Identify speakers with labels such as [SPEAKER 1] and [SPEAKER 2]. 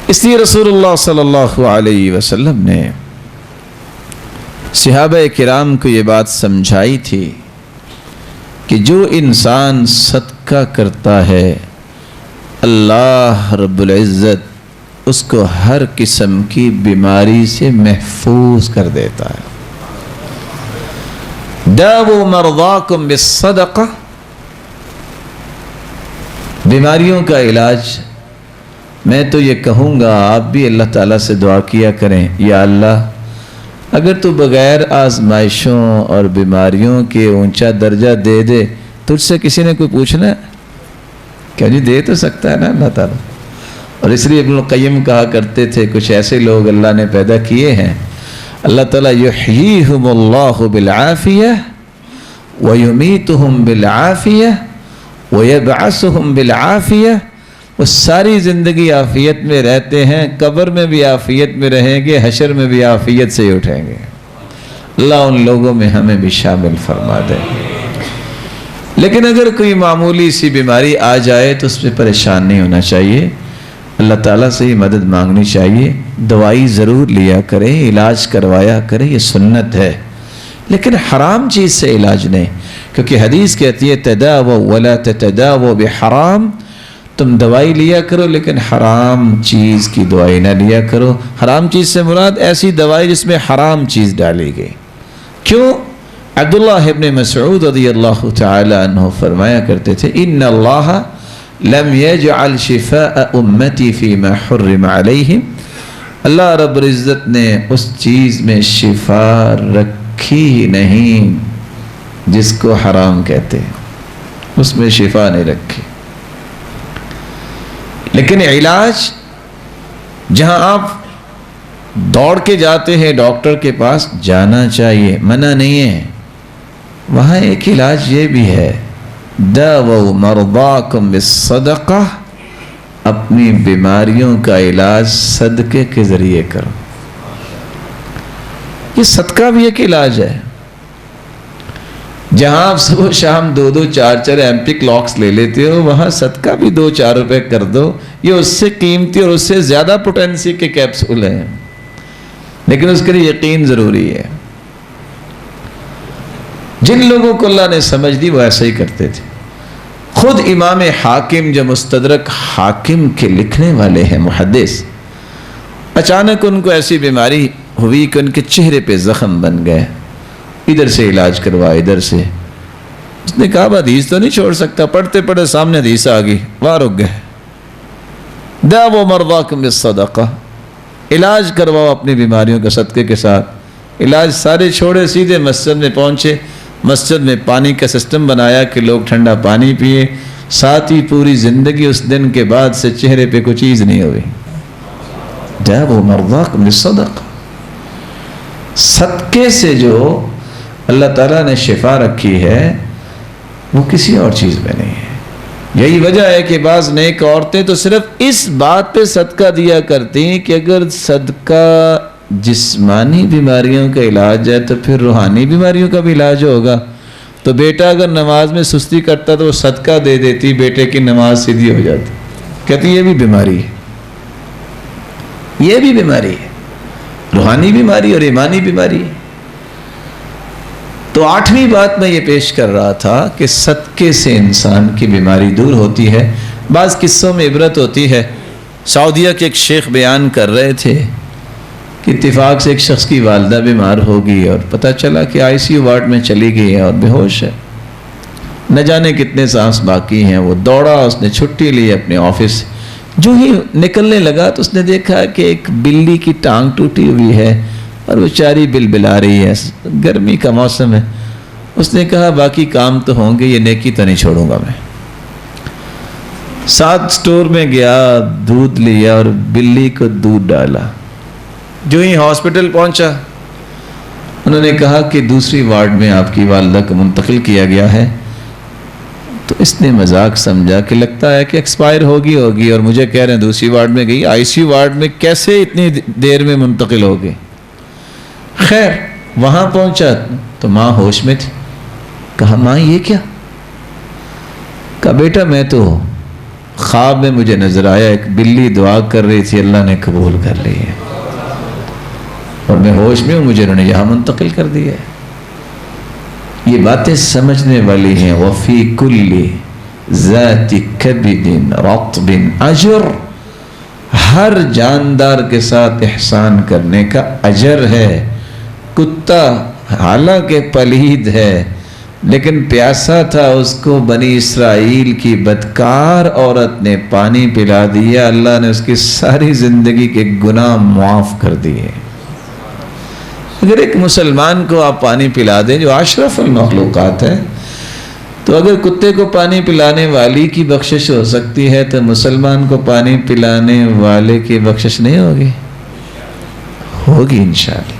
[SPEAKER 1] اس لیے رسول اللہ صلی اللہ علیہ وسلم نے صحابہ کرام کو یہ بات سمجھائی تھی کہ جو انسان صدقہ کرتا ہے اللہ رب العزت اس کو ہر قسم کی بیماری سے محفوظ کر دیتا ہے۔ داؤوا مرضاکم بالصدقہ، بیماریوں کا علاج میں تو یہ کہوں گا آپ بھی اللہ تعالیٰ سے دعا کیا کریں، یا اللہ اگر تو بغیر آزمائشوں اور بیماریوں کے اونچا درجہ دے دے، تجھ سے کسی نے کوئی پوچھنا ہے کیا؟ جی دے تو سکتا ہے نا اللہ تعالیٰ۔ اور اس لیے ابن القیم کہا کرتے تھے کچھ ایسے لوگ اللہ نے پیدا کیے ہیں، اللہ تعالیٰ یحییہم اللہ بالعافیہ ویمیتہم بالعافیہ ویبعثہم بالعافیہ، وہ ساری زندگی عافیت میں رہتے ہیں، قبر میں بھی عافیت میں رہیں گے، حشر میں بھی عافیت سے ہی اٹھیں گے۔ اللہ ان لوگوں میں ہمیں بھی شامل فرما دے۔ لیکن اگر کوئی معمولی سی بیماری آ جائے تو اس پہ پریشان نہیں ہونا چاہیے، اللہ تعالیٰ سے ہی مدد مانگنی چاہیے، دوائی ضرور لیا کریں، علاج کروایا کریں، یہ سنت ہے، لیکن حرام چیز سے علاج نہیں، کیونکہ حدیث کہتی ہے تداووا ولا تتداووا بحرام، تم دوائی لیا کرو لیکن حرام چیز کی دوائی نہ لیا کرو۔ حرام چیز سے مراد ایسی دوائی جس میں حرام چیز ڈالی گئی۔ کیوں؟ عبداللہ ابن مسعود رضی اللہ تعالی عنہ فرمایا کرتے تھے ان اللہ لم یجعل شفاء امتی فیما حرم علیہم، اللہ رب العزت نے اس چیز میں شفا رکھی ہی نہیں جس کو حرام کہتے ہیں، اس میں شفا نہیں رکھی۔ لیکن علاج جہاں آپ دوڑ کے جاتے ہیں ڈاکٹر کے پاس، جانا چاہیے، منع نہیں ہے، وہاں ایک علاج یہ بھی ہے داؤوا مرضاکم بالصدقہ، اپنی بیماریوں کا علاج صدقے کے ذریعے کرو۔ یہ صدقہ بھی ایک علاج ہے۔ جہاں آپ صبح و شام 2-2 4-4 ایمپیکلاکس لے لیتے ہو، وہاں صدقہ بھی 2-4 روپے کر دو، یہ اس سے قیمتی اور اس سے زیادہ پوٹینسی کے کیپسول ہیں، لیکن اس کے لیے یقین ضروری ہے۔ جن لوگوں کو اللہ نے سمجھ دی وہ ایسا ہی کرتے تھے۔ خود امام حاکم جو مستدرک حاکم کے لکھنے والے ہیں، محدث، اچانک ان کو ایسی بیماری ہوئی کہ ان کے چہرے پہ زخم بن گئے، ادھر سے علاج کروا، ادھر سے۔ اس نے کہا حدیث تو نہیں چھوڑ سکتا، پڑھتے پڑھتے سامنے حدیث آ گئی، وہاں رک گئے۔ داؤوا مرضاکم بالصدقہ، علاج کرواؤ اپنی بیماریوں کے صدقے کے ساتھ۔ علاج سارے چھوڑے، سیدھے مسجد میں پہنچے، مسجد میں پانی کا سسٹم بنایا کہ لوگ ٹھنڈا پانی پیئے، ساتھ ہی پوری زندگی اس دن کے بعد سے چہرے پہ کوئی چیز نہیں ہوئی۔ داؤوا مرضاکم بالصدقہ، صدقے سے جو اللہ تعالیٰ نے شفا رکھی ہے وہ کسی اور چیز میں نہیں ہے۔ یہی وجہ ہے کہ بعض نیک عورتیں تو صرف اس بات پہ صدقہ دیا کرتی ہیں کہ اگر صدقہ جسمانی بیماریوں کا علاج ہے تو پھر روحانی بیماریوں کا بھی علاج ہوگا۔ تو بیٹا اگر نماز میں سستی کرتا تو وہ صدقہ دے دیتی، بیٹے کی نماز سیدھی ہو جاتی۔ کہتی یہ بھی بیماری ہے، یہ بھی بیماری ہے، روحانی بیماری اور ایمانی بیماری ہے۔ تو 8ویں بات میں یہ پیش کر رہا تھا کہ صدقے سے انسان کی بیماری دور ہوتی ہے۔ بعض قصوں میں عبرت ہوتی ہے۔ سعودیہ کے ایک شیخ بیان کر رہے تھے کہ اتفاق سے ایک شخص کی والدہ بیمار ہوگی اور پتہ چلا کہ آئی سی یو وارڈ میں چلی گئی ہے اور بے ہوش ہے، نہ جانے کتنے سانس باقی ہیں۔ وہ دوڑا، اس نے چھٹی لی اپنے آفس، جو ہی نکلنے لگا تو اس نے دیکھا کہ ایک بلی کی ٹانگ ٹوٹی ہوئی ہے اور بیچاری بلبلا رہی ہے، گرمی کا موسم ہے۔ اس نے کہا باقی کام تو ہوں گے، یہ نیکی تو نہیں چھوڑوں گا میں۔ ساتھ سٹور میں گیا، دودھ لیا اور بلی کو دودھ ڈالا۔ جو ہی ہاسپٹل پہنچا انہوں نے کہا کہ دوسری وارڈ میں آپ کی والدہ کو منتقل کیا گیا ہے۔ تو اس نے مذاق سمجھا کہ لگتا ہے کہ ایکسپائر ہوگی اور مجھے کہہ رہے ہیں دوسری وارڈ میں گئی، آئی سی یو وارڈ میں کیسے اتنی دیر میں منتقل ہو گئی؟ خیر وہاں پہنچا تو ماں ہوش میں تھی۔ کہا ماں یہ کیا؟ کہا بیٹا میں تو خواب میں مجھے نظر آیا ایک بلی دعا کر رہی تھی، اللہ نے قبول کر لی ہے، اور میں ہوش میں ہوں، مجھے انہوں نے یہاں منتقل کر دیا ہے۔ یہ باتیں سمجھنے والی ہیں۔ وفی کل ذات کبد رطب اجر، ہر جاندار کے ساتھ احسان کرنے کا اجر ہے۔ کتا حالانکہ پلید ہے لیکن پیاسا تھا، اس کو بنی اسرائیل کی بدکار عورت نے پانی پلا دیا، اللہ نے اس کی ساری زندگی کے گناہ معاف کر دیے۔ اگر ایک مسلمان کو آپ پانی پلا دیں جو اشرف المخلوقات ہے، تو اگر کتے کو پانی پلانے والی کی بخشش ہو سکتی ہے تو مسلمان کو پانی پلانے والے کی بخشش نہیں ہوگی؟ ہوگی انشاءاللہ۔